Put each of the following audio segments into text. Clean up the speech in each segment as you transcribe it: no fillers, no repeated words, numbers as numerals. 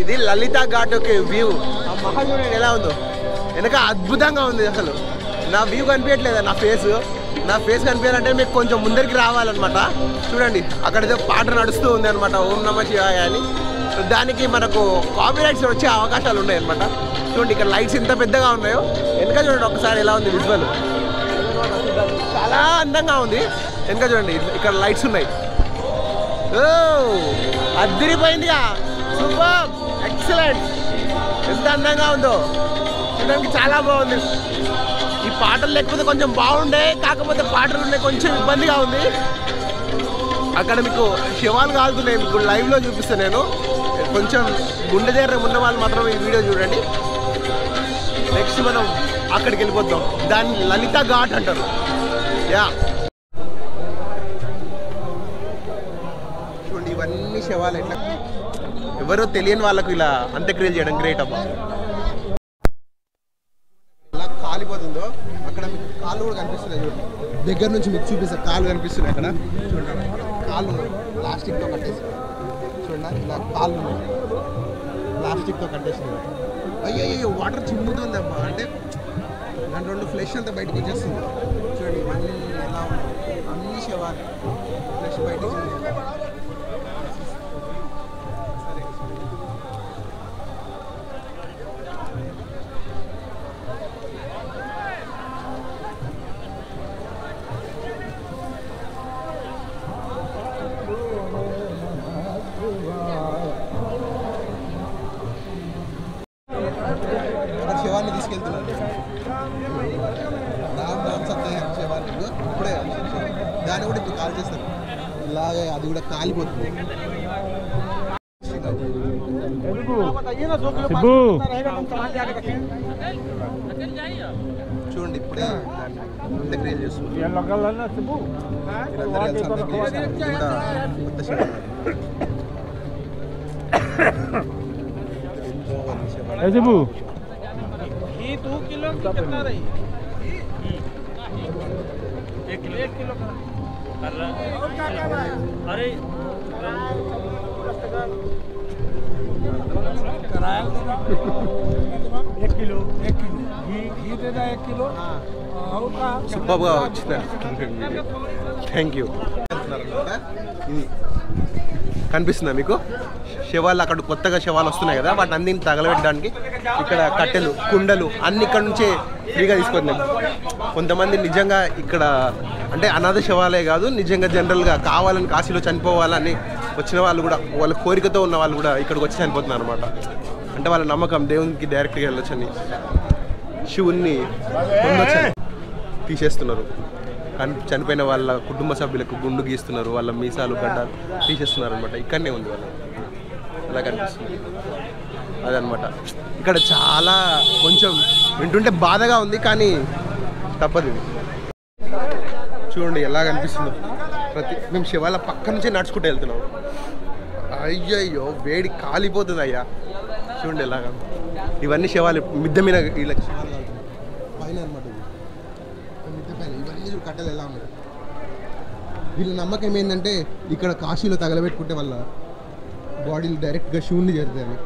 ఇది లలిత ఘాట్ ఒక వ్యూ. ఆ మహల్ చూడండి ఎలా ఉందో, వెనక అద్భుతంగా ఉంది. అసలు నా వ్యూ కనిపించట్లేదా, నా ఫేస్ కనిపించాలంటే మీకు కొంచెం ముందరికి రావాలన్నమాట. చూడండి అక్కడ పాట నడుస్తూ ఉంది అనమాట, ఓం నమ శివాయ అని. దానికి మనకు కాపీరైట్స్ వచ్చే అవకాశాలు ఉన్నాయి అనమాట. చూడండి ఇక్కడ లైట్స్ ఎంత పెద్దగా ఉన్నాయో, వెనక చూడండి ఒకసారి ఎలా ఉంది విజువల్, చాలా అందంగా ఉంది. వెనక చూడండి ఇక్కడ లైట్స్ ఉన్నాయి. ఓ అదిరిపోయిందిగా, సూపర్, ఎక్సలెంట్, ఎంత అందంగా ఉందో చూడడానికి చాలా బాగుంది. ఈ పాటలు లేకపోతే కొంచెం బాగుండే, కాకపోతే పాటలు ఉండే కొంచెం ఇబ్బందిగా ఉంది. అక్కడ మీకు శవాలు కాలుతున్నాయి, మీకు లైవ్లో చూపిస్తాను నేను. కొంచెం గుండె దగ్గర ఉన్న వాళ్ళు మాత్రం ఈ వీడియో చూడండి. నెక్స్ట్ మనం అక్కడికి వెళ్ళిపోతాం, దాన్ని లలిత ఘాట్ అంటారు. యా చూడండి ఇవన్నీ శవాలు, ఎట్లా ఎవరో తెలియని వాళ్ళకు ఇలా అంత్యక్రియలు చేయడం గ్రేట్ అబ్బా. ఎలా కాలిపోతుందో అక్కడ మీకు కాళ్ళు కూడా కనిపిస్తున్నాయి చూడండి, దగ్గర నుంచి మీకు చూపిస్తారు, కాళ్ళు కనిపిస్తున్నాయి అక్కడ చూడండి. కాళ్ళు ప్లాస్టిక్తో కట్టేసి చూడండి, ఇలా కాళ్ళు ప్లాస్టిక్తో కట్టేసినాయి. అయ్యో వాటర్ చిమ్ముతుందమ్మా, అంటే దాని రెండు ఫ్లెష్ అంతా బయటకు వచ్చేస్తుంది. చూడండి ఇవన్నీ ఎలా ఉన్నాయి, అన్ని శవాలు ఫ్లెష్ బయటకు శవాన్ని తీసుకెళ్తున్నాను. రామ్ సత్య శవాన్ని ఇప్పుడే దాన్ని కూడా ఇప్పుడు కాల్ చేస్తారు, ఇలాగే అది కూడా కాలిపోతుంది. చూడండి ఇప్పుడే అంత్యక్రియలు చేస్తున్నారు. కొత్త శవం ये 2 किलो की कितना रही? 1 किलो का। अरे कराया 1 किलो घी दे दा 1 किलो। సూపర్గా వచ్చింది, థ్యాంక్ యూ. ఇది కనిపిస్తుందా మీకు? శవాలు అక్కడ కొత్తగా శవాలు వస్తున్నాయి కదా, వాటిని అన్నింటిని తగలబెట్టడానికి ఇక్కడ కట్టెలు, కుండలు అన్ని ఇక్కడ నుంచే ఫ్రీగా తీసుకొద్దాం. కొంతమంది నిజంగా ఇక్కడ అంటే అనాథ శవాలే కాదు, నిజంగా జనరల్గా కావాలని కాశీలో చనిపోవాలని వచ్చిన వాళ్ళు కూడా, వాళ్ళ కోరికతో ఉన్న వాళ్ళు కూడా ఇక్కడికి వచ్చి చనిపోతున్నారు అనమాట. అంటే వాళ్ళ నమ్మకం దేవునికి డైరెక్ట్గా వెళ్ళొచ్చని, శివుణ్ణి పొందొచ్చని తీసేస్తున్నారు. చనిపోయిన వాళ్ళ కుటుంబ సభ్యులకు గుండు గీస్తున్నారు, వాళ్ళ మీసాలు గడ్డాలు తీసేస్తున్నారు అనమాట. ఇక్కడనే ఉంది వాళ్ళు, అలా కనిపిస్తుంది అదనమాట. ఇక్కడ చాలా కొంచెం వింటుంటే బాధగా ఉంది, కానీ తప్పదు. ఇది చూడండి ఎలా కనిపిస్తుందో. మేము శివాల పక్క నుంచే నడుచుకుంటూ వెళ్తున్నాం. అయ్యయ్యో వేడి కాలిపోతుంది అయ్యా. చూడండి ఎలాగా, ఇవన్నీ శవాలు మిద్దె మీద ఇలా పైన అనమాట, మిద్దె పైన ఇవన్నీ కట్టెలు ఎలా ఉన్నాయి. వీళ్ళ నమ్మకం ఏంటంటే ఇక్కడ కాశీలో తగలబెట్టుకుంటే వల్ల బాడీలు డైరెక్ట్గా శివుణ్ణి చేరుతాయని.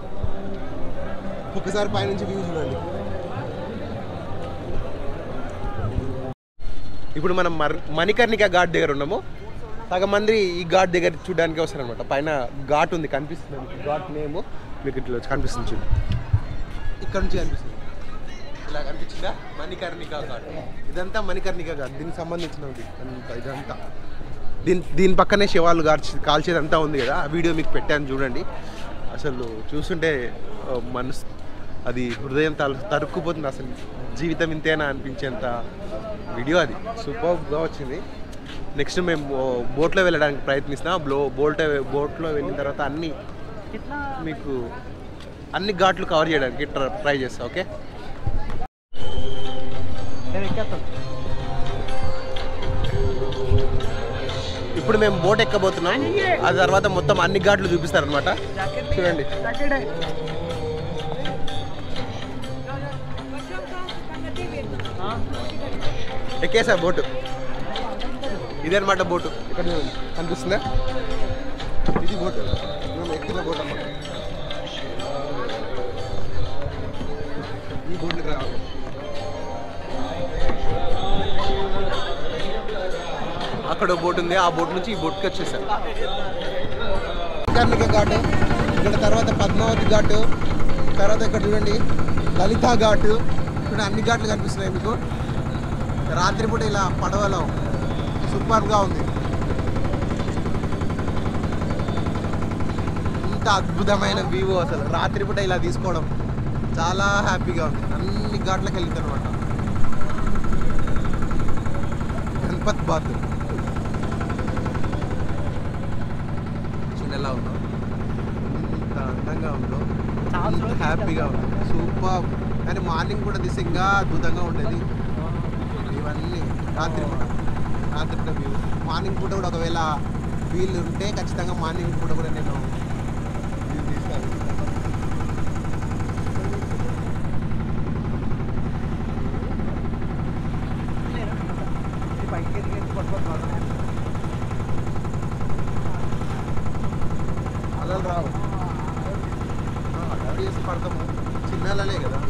ఒకసారి పైనుంచి వ్యూ చూడండి. ఇప్పుడు మనం మణికర్ణిక ఘాట్ దగ్గర ఉన్నాము. సగం మంది ఈ ఘాట్ దగ్గర చూడడానికి వస్తారు అనమాట. పైన ఘాట్ ఉంది, కనిపిస్తుంది ఘాట్ నేమ్ మీకు ఇట్లా కనిపిస్తుంది చూడండి, ఇక్కడ నుంచి కనిపిస్తుంది. ఇలా కనిపించిందా మణికర్ణిక ఘాట్? ఇదంతా మణికర్ణిక ఘాట్, దీనికి సంబంధించినది అంతా. ఇదంతా దీని పక్కనే శవాలు కాల్చేదంతా ఉంది కదా, ఆ వీడియో మీకు పెట్టాను చూడండి. అసలు చూస్తుంటే మనసు అది హృదయం తరుక్కుపోతుంది. అసలు జీవితం ఇంతేనా అనిపించేంత వీడియో అది, సూపర్గా వచ్చింది. నెక్స్ట్ మేము బోట్లో వెళ్ళడానికి ప్రయత్నిస్తాం. బోట్లో వెళ్ళిన తర్వాత మీకు అన్ని ఘాట్లు కవర్ చేయడానికి ట్రై చేస్తాం. ఓకే, ఇప్పుడు మేము బోట్ ఎక్కబోతున్నాం. ఆ తర్వాత మొత్తం అన్ని ఘాట్లు చూపిస్తారనమాట. చూడండి ఎక్కేసా బోటు, ఇదే అనమాట బోటు. ఇక్కడ కనిపిస్తుందా? ఇది బోటు, మేము ఎక్కుతున్న బోట్ అన్నమాట. అక్కడ బోట్ ఉంది, ఆ బోట్ నుంచి ఈ బోట్కి వచ్చేసారు. కర్ణిక ఘాటు, ఇక్కడ తర్వాత పద్మావతి ఘాటు, తర్వాత ఇక్కడ చూడండి లలితా ఘాటు. ఇక్కడ అన్ని ఘాట్లు కనిపిస్తున్నాయి మీకు. రాత్రిపూట ఇలా పడవలో సూపర్గా ఉంది. ఇంత అద్భుతమైన వ్యూ అసలు రాత్రిపూట ఇలా తీసుకోవడం చాలా హ్యాపీగా ఉంది. అన్ని ఘాట్లకు వెళ్తుంది అనమాట. గణపత్ బాత్ ఎలా ఉందో, ఇంత అందంగా ఉందో, చాలా హ్యాపీగా ఉంది, సూపర్. కానీ మార్నింగ్ కూడా తీసి ఇంకా అద్భుతంగా ఉండేది. ఇవన్నీ రాత్రిపూట వ్యూ. మార్నింగ్ పూట కూడా ఒకవేళ వీలు ఉంటే ఖచ్చితంగా మార్నింగ్ పూట కూడా నేను వ్యూ తీస్తాను. అలలు రావు, అడవి వేసి పడతాము, చిన్నలే కదా.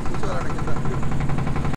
కూర్చోవాలంటే